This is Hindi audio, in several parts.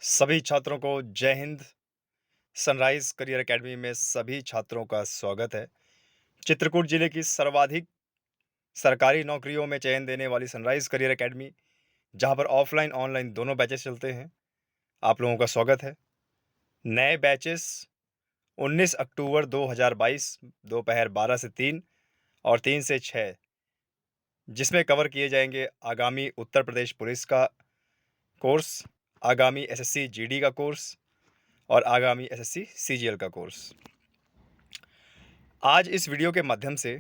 सभी छात्रों को जय हिंद। सनराइज करियर एकेडमी में सभी छात्रों का स्वागत है। चित्रकूट जिले की सर्वाधिक सरकारी नौकरियों में चयन देने वाली सनराइज करियर एकेडमी, जहां पर ऑफलाइन ऑनलाइन दोनों बैचेस चलते हैं, आप लोगों का स्वागत है। नए बैचेस 19 अक्टूबर 2022 दोपहर 12 से 3 और 3 से 6, जिसमें कवर किए जाएंगे आगामी उत्तर प्रदेश पुलिस का कोर्स, आगामी एसएससी जीडी का कोर्स और आगामी एसएससी सीजीएल का कोर्स। आज इस वीडियो के माध्यम से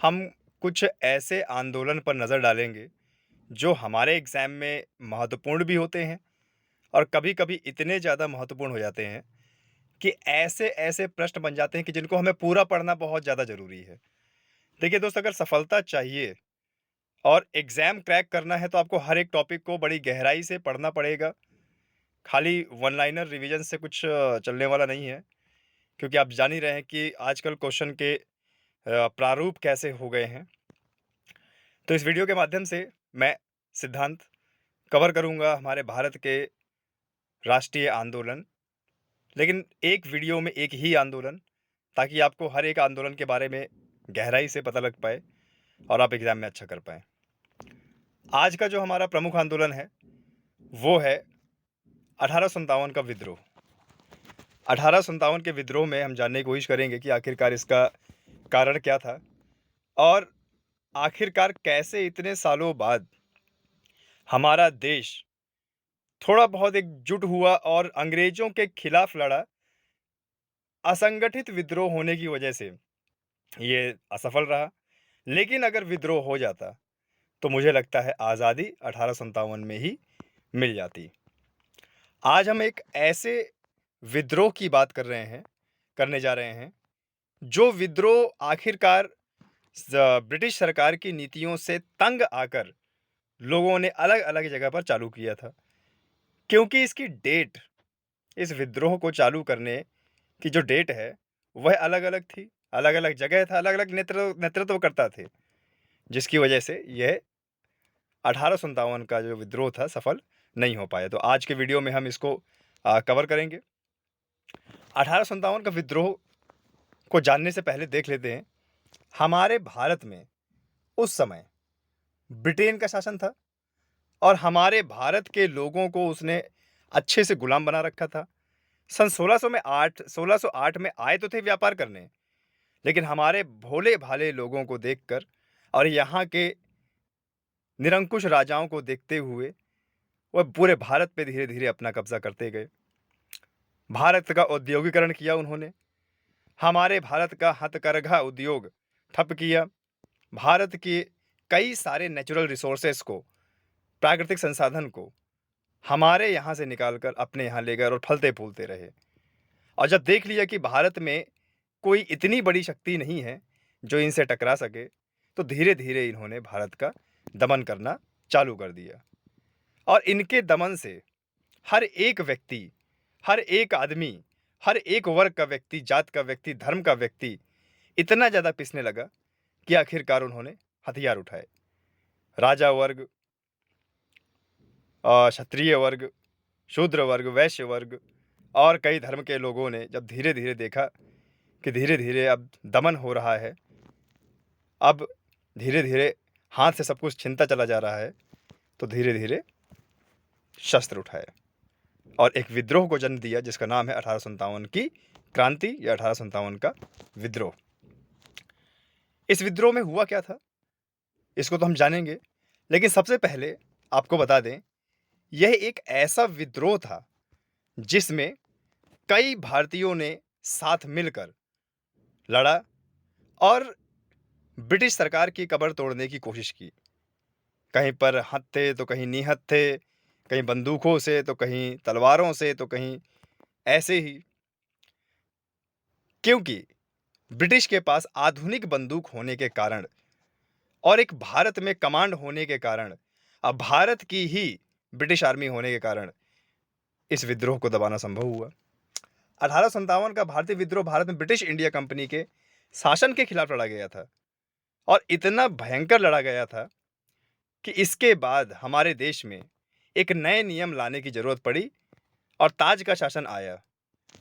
हम कुछ ऐसे आंदोलन पर नज़र डालेंगे जो हमारे एग्ज़ाम में महत्वपूर्ण भी होते हैं और कभी-कभी इतने ज़्यादा महत्वपूर्ण हो जाते हैं कि ऐसे-ऐसे प्रश्न बन जाते हैं कि जिनको हमें पूरा पढ़ना बहुत ज़्यादा ज़रूरी है। देखिए दोस्त, अगर सफलता चाहिए और एग्ज़ाम क्रैक करना है तो आपको हर एक टॉपिक को बड़ी गहराई से पढ़ना पड़ेगा। खाली वन लाइनर रिवीजन से कुछ चलने वाला नहीं है, क्योंकि आप जान ही रहे हैं कि आजकल क्वेश्चन के प्रारूप कैसे हो गए हैं। तो इस वीडियो के माध्यम से मैं सिद्धांत कवर करूंगा हमारे भारत के राष्ट्रीय आंदोलन, लेकिन एक वीडियो में एक ही आंदोलन, ताकि आपको हर एक आंदोलन के बारे में गहराई से पता लग पाए और आप एग्ज़ाम में अच्छा कर पाएँ। आज का जो हमारा प्रमुख आंदोलन है, वो है 1857 का विद्रोह। 1857 के विद्रोह में हम जानने की कोशिश करेंगे कि आखिरकार इसका कारण क्या था और आखिरकार कैसे इतने सालों बाद हमारा देश थोड़ा बहुत एकजुट हुआ और अंग्रेजों के खिलाफ लड़ा। असंगठित विद्रोह होने की वजह से ये असफल रहा, लेकिन अगर विद्रोह हो जाता तो मुझे लगता है आज़ादी 1857 में ही मिल जाती। आज हम एक ऐसे विद्रोह की बात करने जा रहे हैं, जो विद्रोह आखिरकार ब्रिटिश सरकार की नीतियों से तंग आकर लोगों ने अलग-अलग जगह पर चालू किया था। क्योंकि इसकी डेट, इस विद्रोह को चालू करने की जो डेट है, वह अलग-अलग थी, अलग-अलग जगह था, अलग-अलग नेतृत्व करता थे, जिसकी वजह से यह 1857 का जो विद्रोह था सफल नहीं हो पाया। तो आज के वीडियो में हम इसको कवर करेंगे। 1857 का विद्रोह को जानने से पहले देख लेते हैं, हमारे भारत में उस समय ब्रिटेन का शासन था और हमारे भारत के लोगों को उसने अच्छे से गुलाम बना रखा था। सन 1608 में आए तो थे व्यापार करने, लेकिन हमारे भोले-भाले लोगों को देखकर और यहाँ के निरंकुश राजाओं को देखते हुए वह पूरे भारत पे धीरे-धीरे अपना कब्ज़ा करते गए। भारत का औद्योगीकरण किया उन्होंने, हमारे भारत का हथकरघा उद्योग ठप किया, भारत के कई सारे नेचुरल रिसोर्सेज़ को, प्राकृतिक संसाधन को हमारे यहाँ से निकाल कर अपने यहाँ ले गए और फलते-फूलते रहे। और जब देख लिया कि भारत में कोई इतनी बड़ी शक्ति नहीं है जो इनसे टकरा सके, तो धीरे-धीरे इन्होंने भारत का दमन करना चालू कर दिया। और इनके दमन से हर एक व्यक्ति, हर एक आदमी, हर एक वर्ग का व्यक्ति, जात का व्यक्ति, धर्म का व्यक्ति इतना ज़्यादा पिसने लगा कि आखिरकार उन्होंने हथियार उठाए। राजा वर्ग, क्षत्रिय वर्ग, शूद्र वर्ग, वैश्य वर्ग और कई धर्म के लोगों ने जब धीरे-धीरे देखा कि धीरे-धीरे अब दमन हो रहा है, अब धीरे-धीरे हाथ से सब कुछ छिनता चला जा रहा है, तो धीरे-धीरे शस्त्र उठाए और एक विद्रोह को जन्म दिया, जिसका नाम है 1857 की क्रांति या 1857 का विद्रोह। इस विद्रोह में हुआ क्या था, इसको तो हम जानेंगे, लेकिन सबसे पहले आपको बता दें, यह एक ऐसा विद्रोह था जिसमें कई भारतीयों ने साथ मिलकर लड़ा और ब्रिटिश सरकार की कमर तोड़ने की कोशिश की। कहीं पर हथ थे तो कहीं निहत्थ थे, कहीं बंदूकों से तो कहीं तलवारों से तो कहीं ऐसे ही। क्योंकि ब्रिटिश के पास आधुनिक बंदूक होने के कारण और एक भारत में कमांड होने के कारण, अब भारत की ही ब्रिटिश आर्मी होने के कारण इस विद्रोह को दबाना संभव हुआ। 1857 का भारतीय विद्रोह भारत में ब्रिटिश इंडिया कंपनी के शासन के खिलाफ लड़ा गया था और इतना भयंकर लड़ा गया था कि इसके बाद हमारे देश में एक नए नियम लाने की ज़रूरत पड़ी, और ताज का शासन आया,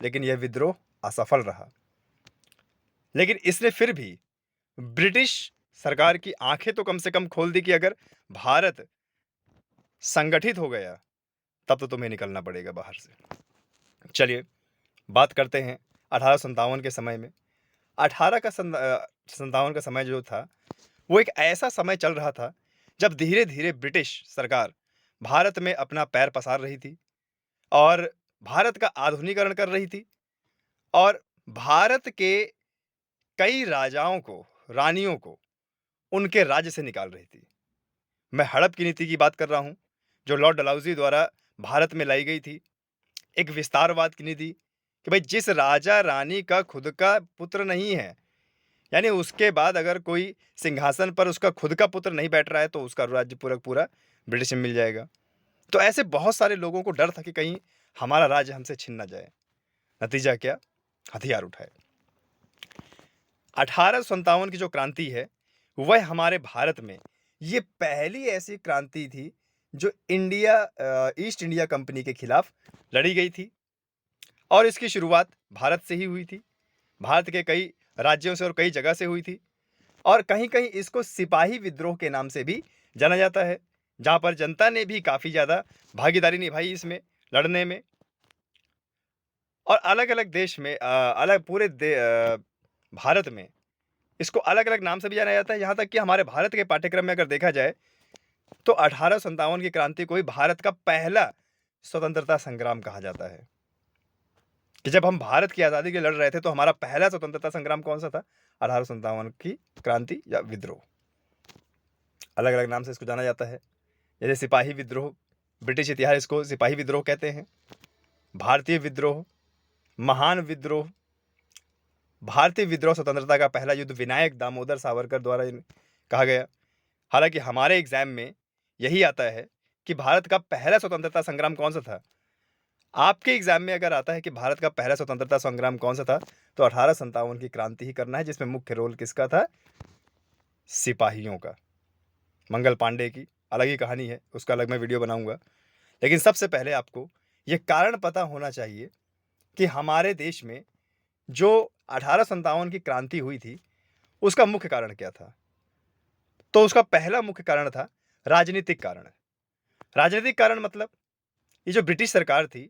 लेकिन यह विद्रोह असफल रहा। लेकिन इसने फिर भी ब्रिटिश सरकार की आंखें तो कम से कम खोल दी कि अगर भारत संगठित हो गया तब तो तुम्हें निकलना पड़ेगा बाहर से। चलिए बात करते हैं 1857 के समय में। 57 का समय जो था वो एक ऐसा समय चल रहा था जब धीरे धीरे ब्रिटिश सरकार भारत में अपना पैर पसार रही थी और भारत का आधुनिकीकरण कर रही थी और भारत के कई राजाओं को, रानियों को उनके राज्य से निकाल रही थी। मैं हड़प की नीति की बात कर रहा हूं जो लॉर्ड डलहौजी द्वारा भारत में लाई गई थी। एक विस्तारवाद की नीति कि भाई जिस राजा रानी का खुद का पुत्र नहीं है, यानी उसके बाद अगर कोई सिंहासन पर उसका खुद का पुत्र नहीं बैठ रहा है तो उसका राज्य पूरा पूरा ब्रिटिश में मिल जाएगा। तो ऐसे बहुत सारे लोगों को डर था कि कहीं हमारा राज्य हमसे छिन ना जाए। नतीजा क्या? हथियार उठाए। 1857 की जो क्रांति है वह हमारे भारत में ये पहली ऐसी क्रांति थी जो ईस्ट इंडिया कंपनी के खिलाफ लड़ी गई थी और इसकी शुरुआत भारत से ही हुई थी। भारत के कई राज्यों से और कई जगह से हुई थी और कहीं कहीं इसको सिपाही विद्रोह के नाम से भी जाना जाता है, जहां पर जनता ने भी काफी ज्यादा भागीदारी निभाई इसमें लड़ने में। और अलग अलग देश में भारत में इसको अलग अलग नाम से भी जाना जाता है। यहाँ तक कि हमारे भारत के पाठ्यक्रम में अगर देखा जाए तो 1857 की क्रांति को ही भारत का पहला स्वतंत्रता संग्राम कहा जाता है कि जब हम भारत की आज़ादी के लिए लड़ रहे थे तो हमारा पहला स्वतंत्रता संग्राम कौन सा था? 1857 की क्रांति या विद्रोह। अलग अलग नाम से इसको जाना जाता है, जैसे सिपाही विद्रोह, ब्रिटिश इतिहास इसको सिपाही विद्रोह कहते हैं, भारतीय विद्रोह, महान विद्रोह। भारतीय विद्रोह स्वतंत्रता का पहला युद्ध विनायक दामोदर सावरकर द्वारा कहा गया। हालांकि हमारे एग्जाम में यही आता है कि भारत का पहला स्वतंत्रता संग्राम कौन सा था। आपके एग्जाम में अगर आता है कि भारत का पहला स्वतंत्रता संग्राम कौन सा था तो 1857 की क्रांति ही करना है, जिसमें मुख्य रोल किसका था? सिपाहियों का। मंगल पांडे की अलग ही कहानी है, उसका अलग मैं वीडियो बनाऊंगा। लेकिन सबसे पहले आपको यह कारण पता होना चाहिए कि हमारे देश में जो 1857 की क्रांति हुई थी उसका मुख्य कारण क्या था। तो उसका पहला मुख्य कारण था राजनीतिक कारण। राजनीतिक कारण मतलब ये जो ब्रिटिश सरकार थी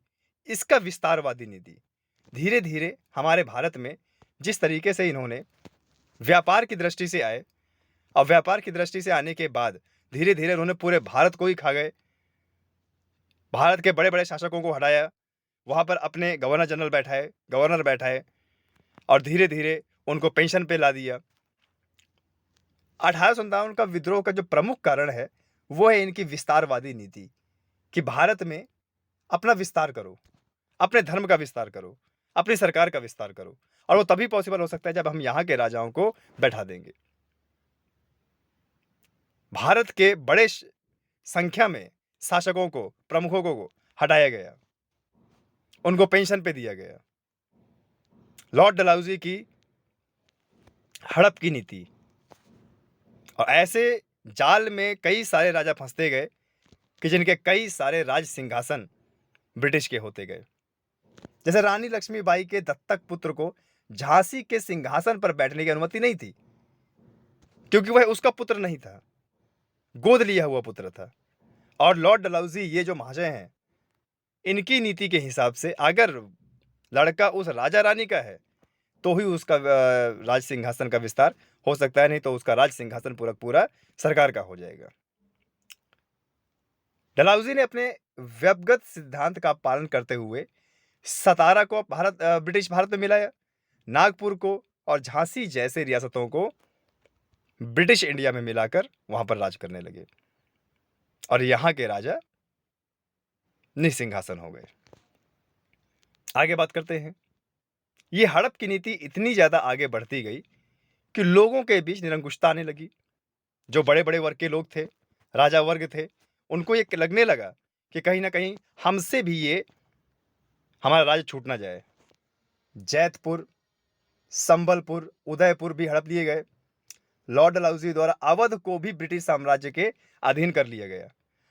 इसका विस्तारवादी नीति। धीरे धीरे हमारे भारत में जिस तरीके से इन्होंने व्यापार की दृष्टि से आए और व्यापार की दृष्टि से आने के बाद धीरे धीरे उन्होंने पूरे भारत को ही खा गए। भारत के बड़े बड़े शासकों को हटाया, वहां पर अपने गवर्नर बैठाए और धीरे धीरे उनको पेंशन पे ला दिया। 1857 का विद्रोह का जो प्रमुख कारण है वो है इनकी विस्तारवादी नीति कि भारत में अपना विस्तार करो, अपने धर्म का विस्तार करो, अपनी सरकार का विस्तार करो। और वो तभी पॉसिबल हो सकता है जब हम यहाँ के राजाओं को बैठा देंगे। भारत के बड़े संख्या में शासकों को, प्रमुखों को हटाया गया, उनको पेंशन पे दिया गया। लॉर्ड डलहौजी की हड़प की नीति, और ऐसे जाल में कई सारे राजा फंसते गए कि जिनके कई सारे राज सिंहासन ब्रिटिश के होते गए। जैसे रानी लक्ष्मीबाई के दत्तक पुत्र को झांसी के सिंहासन पर बैठने की अनुमति नहीं थी क्योंकि वह उसका पुत्र नहीं था, गोद लिया हुआ पुत्र था। और लॉर्ड डलहौजी ये जो महाशय हैं, इनकी नीति के हिसाब से अगर लड़का उस राजा रानी का है तो ही उसका राज सिंहासन का विस्तार हो सकता है, नहीं तो उसका राज सिंहासन पूरा पूरा सरकार का हो जाएगा। डलहौजी ने अपने व्यक्तिगत सिद्धांत का पालन करते हुए सतारा को ब्रिटिश भारत में मिलाया, नागपुर को और झांसी जैसे रियासतों को ब्रिटिश इंडिया में मिलाकर वहां पर राज करने लगे और यहां के राजा निसिंहासन हो गए। आगे बात करते हैं। ये हड़प की नीति इतनी ज्यादा आगे बढ़ती गई कि लोगों के बीच निरंकुशता आने लगी। जो बड़े बड़े वर्ग के लोग थे, राजा वर्ग थे, उनको ये लगने लगा कि कहीं ना कहीं हमसे भी ये हमारा राज्य छूट ना जाए। जैतपुर, संबलपुर, उदयपुर भी हड़प लिए गए। लॉर्ड डलहौजी द्वारा अवध को भी ब्रिटिश साम्राज्य के अधीन कर लिया गया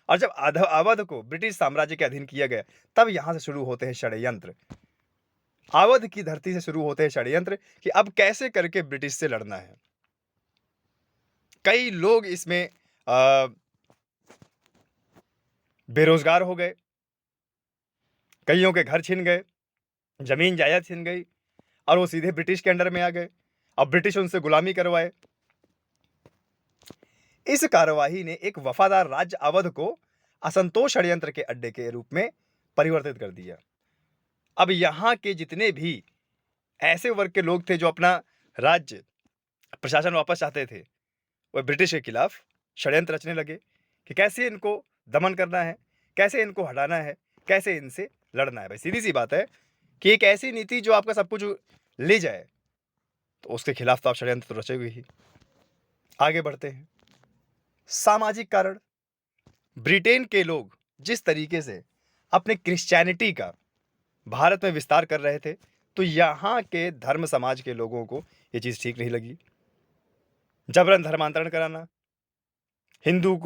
और जब अवध को ब्रिटिश साम्राज्य के अधीन किया गया, तब यहाँ से शुरू होते हैं षड्यंत्र। अवध की धरती से शुरू होते हैं षड्यंत्र कि अब कैसे करके ब्रिटिश से लड़ना है। कई लोग इसमें बेरोजगार हो गए, कईयों के घर छिन गए, जमीन जायदाद छिन गई और वो सीधे ब्रिटिश के अंडर में आ गए। अब ब्रिटिश उनसे गुलामी करवाए। इस कार्यवाही ने एक वफादार राज्य अवध को असंतोष षड्यंत्र के अड्डे के रूप में परिवर्तित कर दिया। अब यहाँ के जितने भी ऐसे वर्ग के लोग थे जो अपना राज्य प्रशासन वापस चाहते थे, वह ब्रिटिश के खिलाफ षड्यंत्र रचने लगे कि कैसे इनको दमन करना है, कैसे इनको हटाना है, कैसे इनसे लड़ना है। भाई सीधी सी बात है कि एक ऐसी नीति जो आपका सब कुछ ले जाए, तो उसके खिलाफ तो आप षड्यंत्र तो रचोगे ही। आगे बढ़ते हैं। सामाजिक कारण। ब्रिटेन के लोग जिस तरीके से अपने क्रिश्चियनिटी का भारत में विस्तार कर रहे थे, तो यहाँ के धर्म समाज के लोगों को ये चीज़ ठीक नहीं लगी। जबरन धर्मांतरण कराना, हिंदू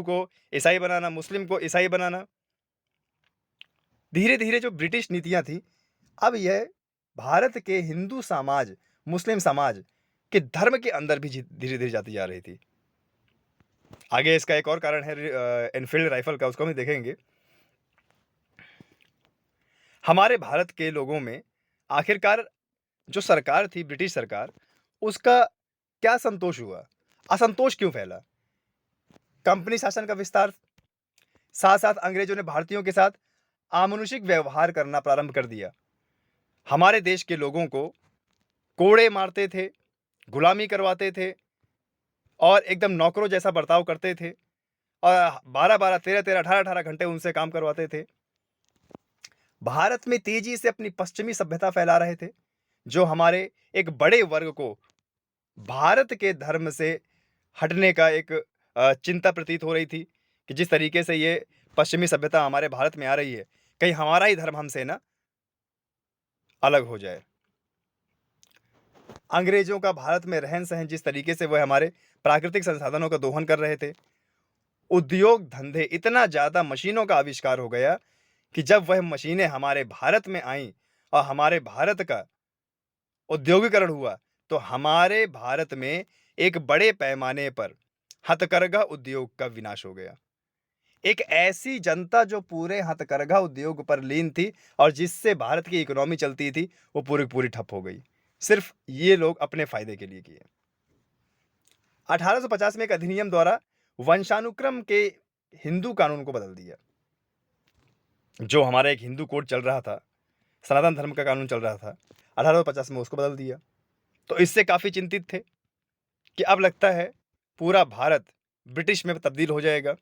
को ईसाई बनाना, मुस्लिम को ईसाई बनाना। धीरे धीरे जो ब्रिटिश नीतियां थी, अब यह भारत के हिंदू समाज, मुस्लिम समाज के धर्म के अंदर भी धीरे धीरे जाती जा रही थी। आगे इसका एक और कारण है एनफील्ड राइफल का, उसको हम देखेंगे। हमारे भारत के लोगों में आखिरकार जो सरकार थी, ब्रिटिश सरकार, उसका क्या संतोष हुआ, असंतोष क्यों फैला? कंपनी शासन का विस्तार, साथ साथ अंग्रेजों ने भारतीयों के साथ अमानुषिक व्यवहार करना प्रारंभ कर दिया। हमारे देश के लोगों को कोड़े मारते थे, गुलामी करवाते थे और एकदम नौकरों जैसा बर्ताव करते थे और 12-12, 13-13, 18-18 घंटे उनसे काम करवाते थे। भारत में तेजी से अपनी पश्चिमी सभ्यता फैला रहे थे, जो हमारे एक बड़े वर्ग को भारत के धर्म से हटने का एक चिंता प्रतीत हो रही थी कि जिस तरीके से ये पश्चिमी सभ्यता हमारे भारत में आ रही है, कहीं हमारा ही धर्म हमसे ना अलग हो जाए। अंग्रेजों का भारत में रहन सहन, जिस तरीके से वह हमारे प्राकृतिक संसाधनों का दोहन कर रहे थे, उद्योग धंधे, इतना ज़्यादा मशीनों का आविष्कार हो गया कि जब वह मशीनें हमारे भारत में आईं और हमारे भारत का औद्योगिकरण हुआ, तो हमारे भारत में एक बड़े पैमाने पर हथकरघा उद्योग का विनाश हो गया। एक ऐसी जनता जो पूरे हथकरघा उद्योग पर लीन थी और जिससे भारत की इकोनॉमी चलती थी, वो पूरी पूरी ठप हो गई। सिर्फ ये लोग अपने फायदे के लिए किए। 1850 में एक अधिनियम द्वारा वंशानुक्रम के हिंदू कानून को बदल दिया। जो हमारा एक हिंदू कोड चल रहा था, सनातन धर्म का कानून चल रहा था, 1850 में उसको बदल दिया। तो इससे काफ़ी चिंतित थे कि अब लगता है पूरा भारत ब्रिटिश में तब्दील हो जाएगा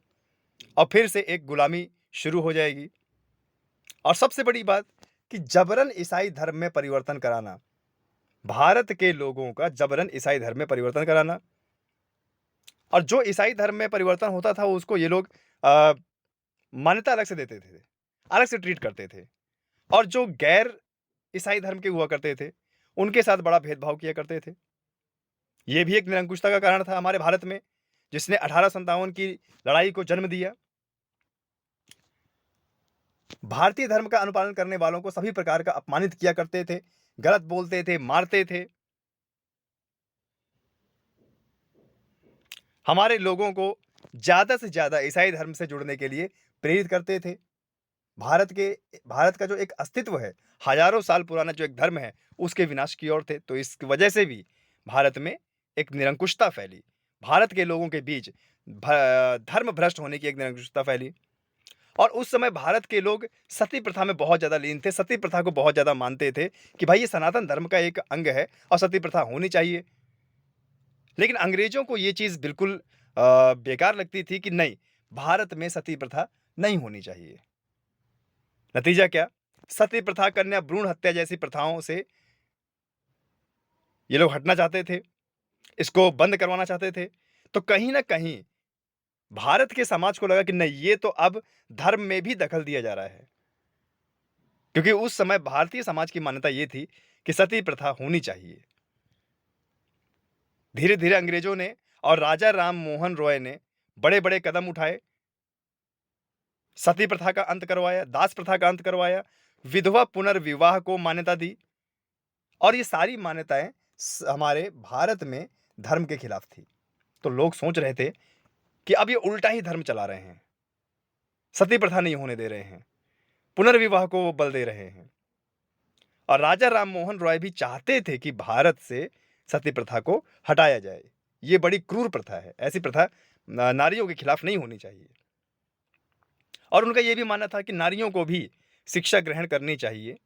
और फिर से एक गुलामी शुरू हो जाएगी। और सबसे बड़ी बात कि जबरन ईसाई धर्म में परिवर्तन कराना, भारत के लोगों का जबरन ईसाई धर्म में परिवर्तन कराना। और जो ईसाई धर्म में परिवर्तन होता था, उसको ये लोग मान्यता अलग से देते थे, अलग से ट्रीट करते थे। और जो गैर ईसाई धर्म के हुआ करते थे, उनके साथ बड़ा भेदभाव किया करते थे। ये भी एक निरंकुशता का कारण था हमारे भारत में, जिसने 1857 की लड़ाई को जन्म दिया। भारतीय धर्म का अनुपालन करने वालों को सभी प्रकार का अपमानित किया करते थे, गलत बोलते थे, मारते थे। हमारे लोगों को ज्यादा से ज्यादा ईसाई धर्म से जुड़ने के लिए प्रेरित करते थे। भारत का जो एक अस्तित्व है, हजारों साल पुराना जो एक धर्म है, उसके विनाश की ओर थे। तो इस वजह से भी भारत में एक निरंकुशता फैली, भारत के लोगों के बीच धर्म भ्रष्ट होने की एक निरंकुशता फैली। और उस समय भारत के लोग सती प्रथा में बहुत ज़्यादा लीन थे, सती प्रथा को बहुत ज़्यादा मानते थे कि भाई ये सनातन धर्म का एक अंग है और सती प्रथा होनी चाहिए। लेकिन अंग्रेजों को ये चीज़ बिल्कुल बेकार लगती थी कि नहीं, भारत में सती प्रथा नहीं होनी चाहिए। नतीजा क्या? सती प्रथा, कन्या भ्रूण हत्या जैसी प्रथाओं से ये लोग हटना चाहते थे, इसको बंद करवाना चाहते थे। तो कहीं ना कहीं भारत के समाज को लगा कि नहीं, ये तो अब धर्म में भी दखल दिया जा रहा है, क्योंकि उस समय भारतीय समाज की मान्यता ये थी कि सती प्रथा होनी चाहिए। धीरे धीरे अंग्रेजों ने और राजा राम मोहन रॉय ने बड़े बड़े कदम उठाए सती प्रथा का अंत करवाया, दास प्रथा का अंत करवाया, विधवा पुनर्विवाह को मान्यता दी। और ये सारी मान्यताएं हमारे भारत में धर्म के खिलाफ थी। तो लोग सोच रहे थे कि अब ये उल्टा ही धर्म चला रहे हैं, सती प्रथा नहीं होने दे रहे हैं, पुनर्विवाह को वो बल दे रहे हैं। और राजा राम मोहन रॉय भी चाहते थे कि भारत से सती प्रथा को हटाया जाए। ये बड़ी क्रूर प्रथा है, ऐसी प्रथा नारियों के खिलाफ नहीं होनी चाहिए। और उनका यह भी मानना था कि नारियों को भी शिक्षा ग्रहण करनी चाहिए,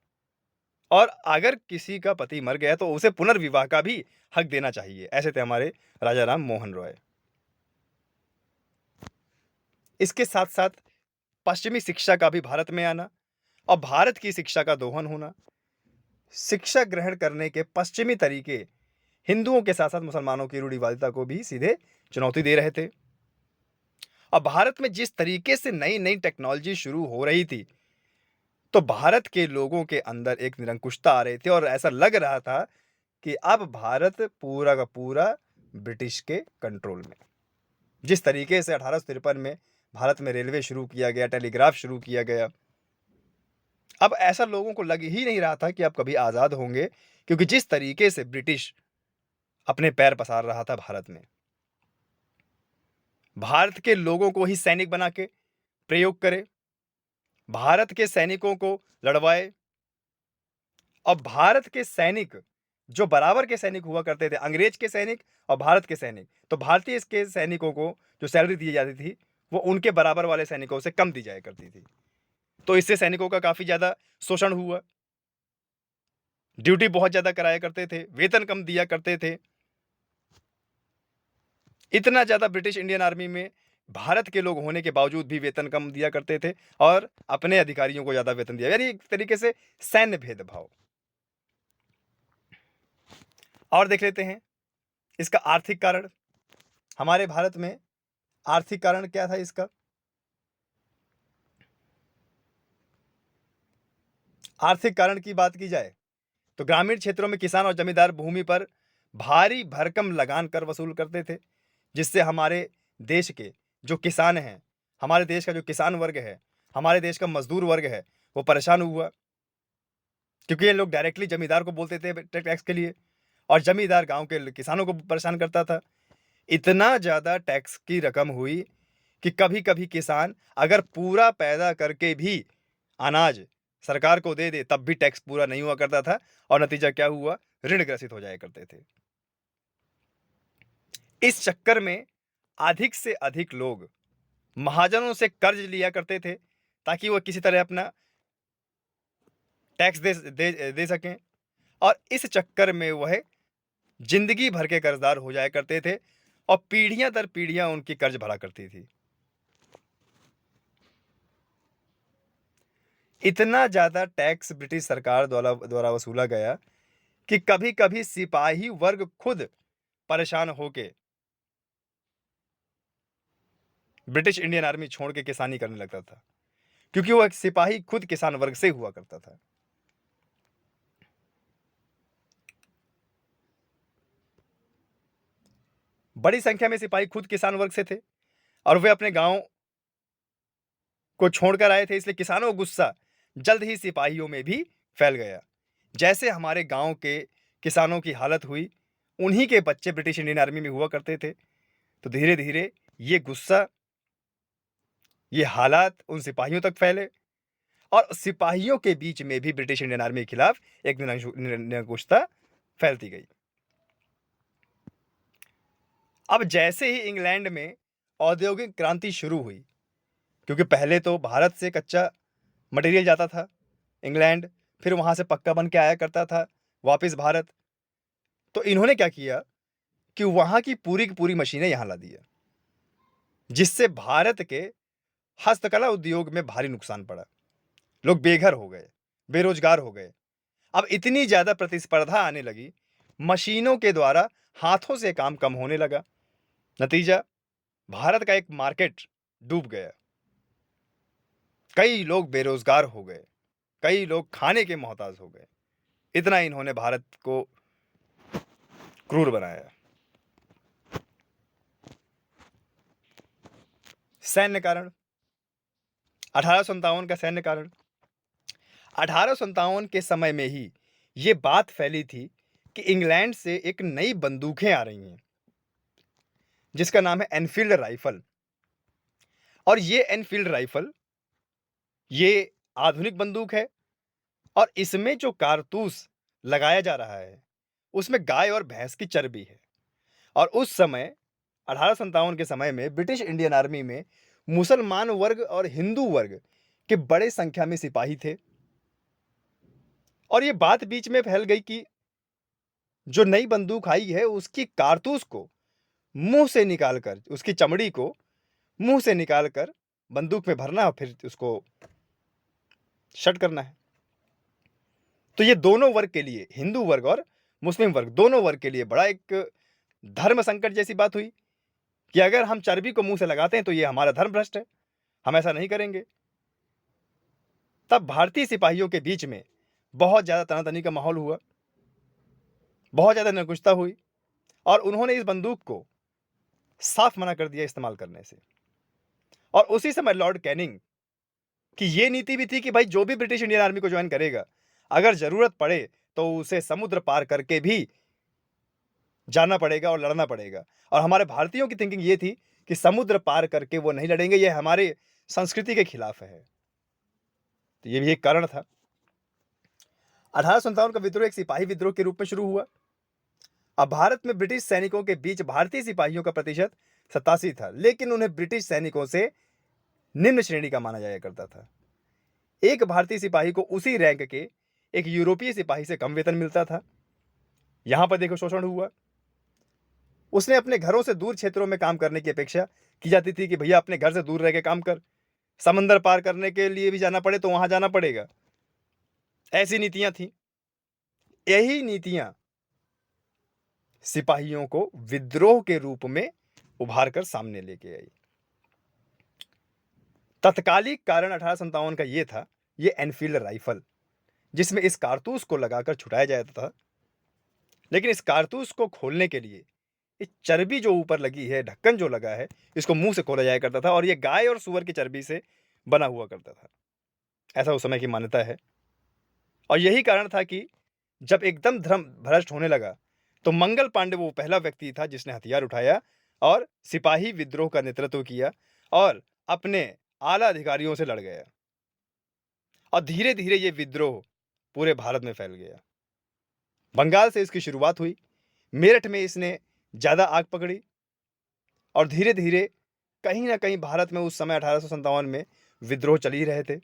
और अगर किसी का पति मर गया तो उसे पुनर्विवाह का भी हक देना चाहिए। ऐसे थे हमारे राजा राम मोहन रॉय। इसके साथ साथ पश्चिमी शिक्षा का भी भारत में आना और भारत की शिक्षा का दोहन होना, शिक्षा ग्रहण करने के पश्चिमी तरीके हिंदुओं के साथ साथ मुसलमानों की रूढ़िवादिता को भी सीधे चुनौती दे रहे थे। और भारत में जिस तरीके से नई नई टेक्नोलॉजी शुरू हो रही थी, तो भारत के लोगों के अंदर एक निरंकुशता आ रही थी और ऐसा लग रहा था कि अब भारत पूरा का पूरा ब्रिटिश के कंट्रोल में। जिस तरीके से 1853 में भारत में रेलवे शुरू किया गया, टेलीग्राफ शुरू किया गया, अब ऐसा लोगों को लग ही नहीं रहा था कि अब कभी आज़ाद होंगे, क्योंकि जिस तरीके से ब्रिटिश अपने पैर पसार रहा था भारत में, भारत के लोगों को ही सैनिक बना के प्रयोग करे, भारत के सैनिकों को लड़वाए। और भारत के सैनिक जो बराबर के सैनिक हुआ करते थे, अंग्रेज के सैनिक और भारत के सैनिक, तो भारतीय के सैनिकों को जो सैलरी दी जाती थी वो उनके बराबर वाले सैनिकों से कम दी जाया करती थी। तो इससे सैनिकों का काफी ज्यादा शोषण हुआ, ड्यूटी बहुत ज्यादा कराया करते थे, वेतन कम दिया करते थे। इतना ज्यादा ब्रिटिश इंडियन आर्मी में भारत के लोग होने के बावजूद भी वेतन कम दिया करते थे और अपने अधिकारियों को ज्यादा वेतन दिया, यानी एक तरीके से सैन्य भेदभाव। और देख लेते हैं इसका आर्थिक कारण। हमारे भारत में आर्थिक कारण क्या था इसका? आर्थिक कारण की बात की जाए तो ग्रामीण क्षेत्रों में किसान और जमींदार भूमि पर भारी भरकम लगान कर वसूल करते थे, जिससे हमारे देश के जो किसान हैं, हमारे देश का जो किसान वर्ग है, हमारे देश का मजदूर वर्ग है, वो परेशान हुआ, क्योंकि ये लोग डायरेक्टली जमींदार को बोलते थे टैक्स के लिए, और जमींदार गांव के किसानों को परेशान करता था। इतना ज़्यादा टैक्स की रकम हुई कि कभी कभी किसान अगर पूरा पैदा करके भी अनाज सरकार को दे दे तब भी टैक्स पूरा नहीं हुआ करता था, और नतीजा क्या हुआ? ऋण ग्रसित हो जाया करते थे। इस चक्कर में अधिक से अधिक लोग महाजनों से कर्ज लिया करते थे ताकि वो किसी तरह अपना टैक्स दे सकें, और इस चक्कर में वह जिंदगी भर के कर्जदार हो जाया करते थे और पीढ़ियां दर पीढ़ियां उनकी कर्ज भरा करती थी। इतना ज्यादा टैक्स ब्रिटिश सरकार द्वारा वसूला गया कि कभी कभी सिपाही वर्ग खुद परेशान होके ब्रिटिश इंडियन आर्मी छोड़ के किसानी करने लगता था, क्योंकि वह सिपाही खुद किसान वर्ग से हुआ करता था। बड़ी संख्या में सिपाही खुद किसान वर्ग से थे और वे अपने गांव को छोड़कर आए थे, इसलिए किसानों का गुस्सा जल्द ही सिपाहियों में भी फैल गया। जैसे हमारे गांव के किसानों की हालत हुई, उन्हीं के बच्चे ब्रिटिश इंडियन आर्मी में हुआ करते थे। तो धीरे धीरे ये गुस्सा, ये हालात उन सिपाहियों तक फैले और सिपाहियों के बीच में भी ब्रिटिश इंडियन आर्मी के खिलाफ एक निरंकुशता फैलती गई। अब जैसे ही इंग्लैंड में औद्योगिक क्रांति शुरू हुई, क्योंकि पहले तो भारत से कच्चा मटेरियल जाता था इंग्लैंड, फिर वहां से पक्का बन के आया करता था वापस भारत, तो इन्होंने क्या किया कि वहां की पूरी मशीनें यहां ला दिया, जिससे भारत के हस्तकला उद्योग में भारी नुकसान पड़ा। लोग बेघर हो गए, बेरोजगार हो गए। अब इतनी ज्यादा प्रतिस्पर्धा आने लगी, मशीनों के द्वारा हाथों से काम कम होने लगा। नतीजा, भारत का एक मार्केट डूब गया, कई लोग बेरोजगार हो गए, कई लोग खाने के मोहताज हो गए। इतना इन्होंने भारत को क्रूर बनाया। सैन्य कारण, 1857 का सैन्य कारण। 1857 के समय में ही ये बात फैली थी कि इंग्लैंड से एक नई बंदूकें आ रही हैं, जिसका नाम है एनफील्ड राइफल। और ये एनफील्ड राइफल ये आधुनिक बंदूक है और इसमें जो कारतूस लगाया जा रहा है उसमें गाय और भैंस की चर्बी है। और उस समय 1857 के समय में ब्रिटिश इंडियन आर्मी में मुसलमान वर्ग और हिंदू वर्ग के बड़े संख्या में सिपाही थे। और ये बात बीच में फैल गई कि जो नई बंदूक आई है उसकी कारतूस को मुंह से निकालकर, उसकी चमड़ी को मुंह से निकालकर बंदूक में भरना और फिर उसको शट करना है। तो ये दोनों वर्ग के लिए, हिंदू वर्ग और मुस्लिम वर्ग, दोनों वर्ग के लिए बड़ा एक धर्म संकट जैसी बात हुई कि अगर हम चर्बी को मुंह से लगाते हैं तो ये हमारा धर्म भ्रष्ट है, हम ऐसा नहीं करेंगे। तब भारतीय सिपाहियों के बीच में बहुत ज्यादा तनातनी का माहौल हुआ, बहुत ज्यादा निरंकुशता हुई और उन्होंने इस बंदूक को साफ मना कर दिया इस्तेमाल करने से। और उसी समय लॉर्ड कैनिंग की ये नीति भी थी कि भाई जो भी ब्रिटिश इंडियन आर्मी को ज्वाइन करेगा, अगर जरूरत पड़े तो उसे समुद्र पार करके भी जाना पड़ेगा और लड़ना पड़ेगा। और हमारे भारतीयों की थिंकिंग ये थी कि समुद्र पार करके वो नहीं लड़ेंगे, ये हमारे संस्कृति के खिलाफ है। तो ये भी एक कारण था। 1857 का विद्रोह एक सिपाही विद्रोह के रूप में शुरू हुआ। अब भारत में ब्रिटिश सैनिकों के बीच भारतीय सिपाहियों का प्रतिशत 87 था, लेकिन उन्हें ब्रिटिश सैनिकों से निम्न श्रेणी का माना जाया करता था। एक भारतीय सिपाही को उसी रैंक के एक यूरोपीय सिपाही से कम वेतन मिलता था। यहां पर देखो शोषण हुआ। उसने अपने घरों से दूर क्षेत्रों में काम करने की अपेक्षा की जाती थी कि भैया अपने घर से दूर रह के काम कर, समंदर पार करने के लिए भी जाना पड़े तो वहां जाना पड़ेगा। ऐसी नीतियां थी। यही नीतियां सिपाहियों को विद्रोह के रूप में उभार कर सामने लेके आई। तत्कालिक कारण 1857 का ये था, ये एनफील्ड राइफल, जिसमें इस कारतूस को लगाकर छुटाया जाता था। लेकिन इस कारतूस को खोलने के लिए इस चर्बी जो ऊपर लगी है, ढक्कन जो लगा है, इसको मुंह से खोला जाया करता था और ये गाय और सुअर की चर्बी से बना हुआ करता था, ऐसा उस समय की मान्यता है। और यही कारण था कि जब एकदम धर्म भ्रष्ट होने लगा तो मंगल पांडे वो पहला व्यक्ति था जिसने हथियार उठाया और सिपाही विद्रोह का नेतृत्व किया और अपने आला अधिकारियों से लड़ गया। और धीरे धीरे ये विद्रोह पूरे भारत में फैल गया। बंगाल से इसकी शुरुआत हुई, मेरठ में इसने ज्यादा आग पकड़ी और धीरे धीरे कहीं ना कहीं भारत में उस समय 1857 में विद्रोह चल ही रहे थे।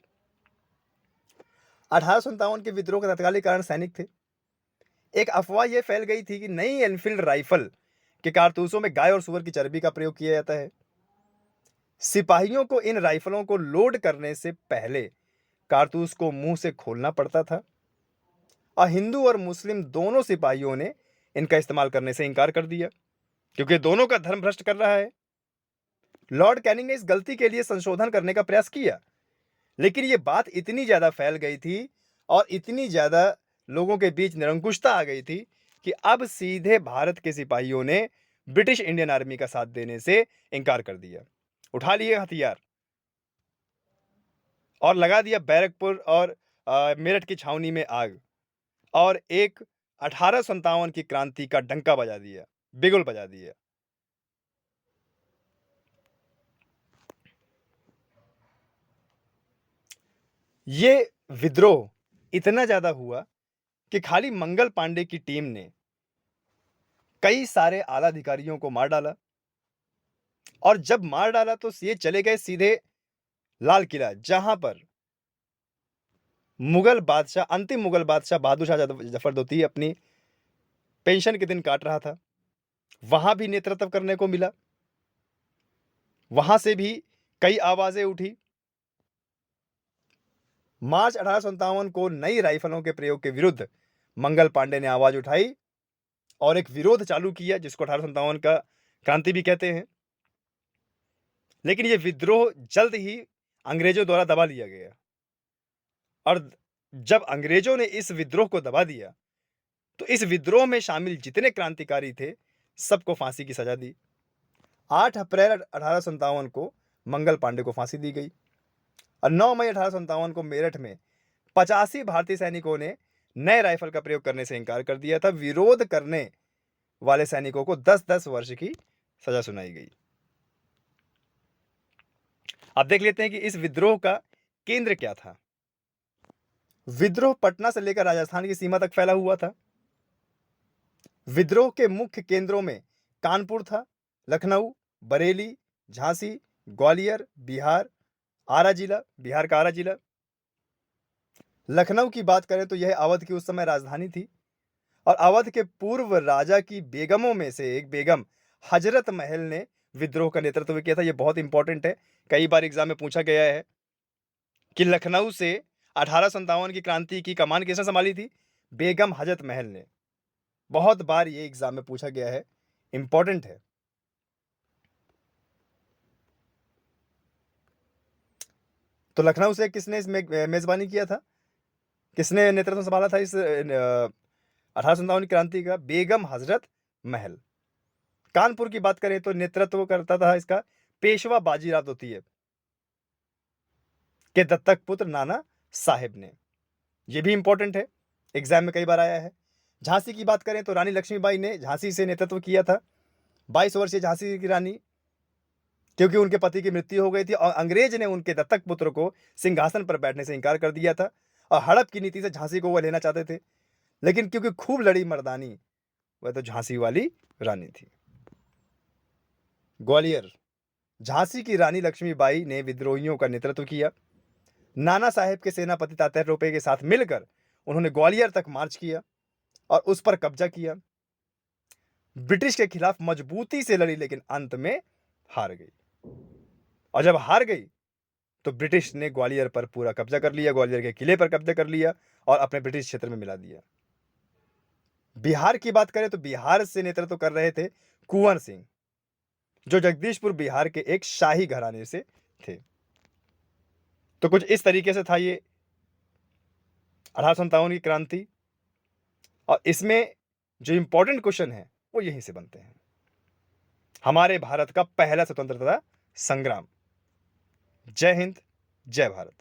1857 के विद्रोह के तत्कालिक कारण सैनिक थे। एक अफवाह यह फैल गई थी कि नई एनफील्ड राइफल के कारतूसों में गाय और सुअर की चर्बी का प्रयोग किया जाता है। सिपाहियों को इन राइफलों को लोड करने से पहले कारतूस को मुंह से खोलना पड़ता था और हिंदू और मुस्लिम दोनों सिपाहियों ने इनका इस्तेमाल करने से इनकार कर दिया क्योंकि दोनों का धर्म भ्रष्ट कर रहा है। लॉर्ड कैनिंग ने इस गलती के लिए संशोधन करने का प्रयास किया, लेकिन यह बात इतनी ज्यादा फैल गई थी और इतनी ज्यादा लोगों के बीच निरंकुशता आ गई थी कि अब सीधे भारत के सिपाहियों ने ब्रिटिश इंडियन आर्मी का साथ देने से इनकार कर दिया। उठा लिए हथियार और लगा दिया बैरकपुर और मेरठ की छावनी में आग और एक 1857 की क्रांति का डंका बजा दिया, बिगुल बजा दिया। ये विद्रोह इतना ज्यादा हुआ कि खाली मंगल पांडे की टीम ने कई सारे आला अधिकारियों को मार डाला और जब मार डाला तो ये चले गए सीधे लाल किला, जहां पर मुगल बादशाह, अंतिम मुगल बादशाह बहादुर शाह जफर दोती अपनी पेंशन के दिन काट रहा था। वहां भी नेतृत्व करने को मिला, वहां से भी कई आवाजें उठी। मार्च 1857 को नई राइफलों के प्रयोग के विरुद्ध मंगल पांडे ने आवाज उठाई और एक विरोध चालू किया जिसको 1857 का क्रांति भी कहते हैं। लेकिन यह विद्रोह जल्द ही अंग्रेजों द्वारा दबा लिया गया और जब अंग्रेजों ने इस विद्रोह को दबा दिया तो इस विद्रोह में शामिल जितने क्रांतिकारी थे सबको फांसी की सजा दी। 8 अप्रैल 1857 को मंगल पांडे को फांसी दी गई और 9 मई 1857 को मेरठ में 85 भारतीय सैनिकों ने नए राइफल का प्रयोग करने से इनकार कर दिया था। विरोध करने वाले सैनिकों को 10-10 वर्ष की सजा सुनाई गई। अब देख लेते हैं कि इस विद्रोह का केंद्र क्या था। विद्रोह पटना से लेकर राजस्थान की सीमा तक फैला हुआ था। विद्रोह के मुख्य केंद्रों में कानपुर था, लखनऊ, बरेली, झांसी, ग्वालियर, बिहार का आरा जिला। लखनऊ की बात करें तो यह अवध की उस समय राजधानी थी और अवध के पूर्व राजा की बेगमों में से एक बेगम हजरत महल ने विद्रोह का नेतृत्व किया था। यह बहुत इंपॉर्टेंट है, कई बार एग्जाम में पूछा गया है कि लखनऊ से 1857 की क्रांति की कमान किसने संभाली थी? बेगम हजरत महल ने। बहुत बार ये एग्जाम में पूछा गया है, इंपॉर्टेंट है। तो लखनऊ से किसने इसमें मेजबानी किया था, किसने नेतृत्व संभाला था इस 1857 की क्रांति का? बेगम हजरत महल। कानपुर की बात करें तो नेतृत्व करता था इसका पेशवा बाजीराव द्वितीय के दत्तक पुत्र नाना साहेब ने। यह भी इंपॉर्टेंट है, एग्जाम में कई बार आया है। झांसी की बात करें तो रानी लक्ष्मीबाई ने झांसी से नेतृत्व किया था। 22 वर्षीय झांसी की रानी, क्योंकि उनके पति की मृत्यु हो गई थी और अंग्रेज ने उनके दत्तक पुत्र को सिंहासन पर बैठने से इनकार कर दिया था और हड़प की नीति से झांसी को वह लेना चाहते थे, लेकिन क्योंकि खूब लड़ी मर्दानी, वह तो झांसी वाली रानी थी। ग्वालियर, झांसी की रानी लक्ष्मीबाई ने विद्रोहियों का नेतृत्व किया। नाना साहेब के सेनापति तात्या टोपे के साथ मिलकर उन्होंने ग्वालियर तक मार्च किया और उस पर कब्जा किया। ब्रिटिश के खिलाफ मजबूती से लड़ी, लेकिन अंत में हार गई। और जब हार गई तो ब्रिटिश ने ग्वालियर पर पूरा कब्जा कर लिया, ग्वालियर के किले पर कब्जा कर लिया और अपने ब्रिटिश क्षेत्र में मिला दिया। बिहार की बात करें तो बिहार से नेतृत्व कर रहे थे कुंवर सिंह, जो जगदीशपुर बिहार के एक शाही घराने से थे। तो कुछ इस तरीके से था ये 1857 की क्रांति, और इसमें जो इंपॉर्टेंट क्वेश्चन है वो यहीं से बनते हैं। हमारे भारत का पहला स्वतंत्रता संग्राम। जय हिंद, जय भारत।